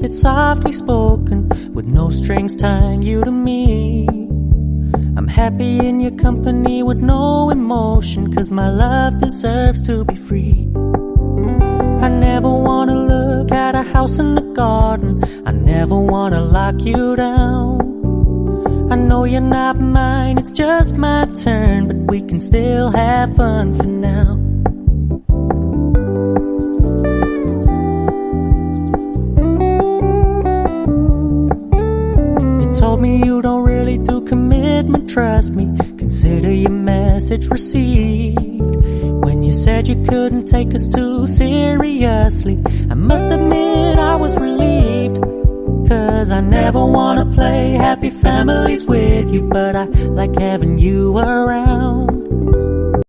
It's softly spoken, with no strings tying you to me. I'm happy in your company with no emotion, 'cause my love deserves to be free. I never wanna look at a house in the garden, I never wanna lock you down. I know you're not mine, it's just my turn, but we can still have fun for now. Told me you don't really do commitment, trust me, consider your message received. When you said you couldn't take us too seriously, I must admit I was relieved. 'Cause I never wanna play happy families with you, but I like having you around.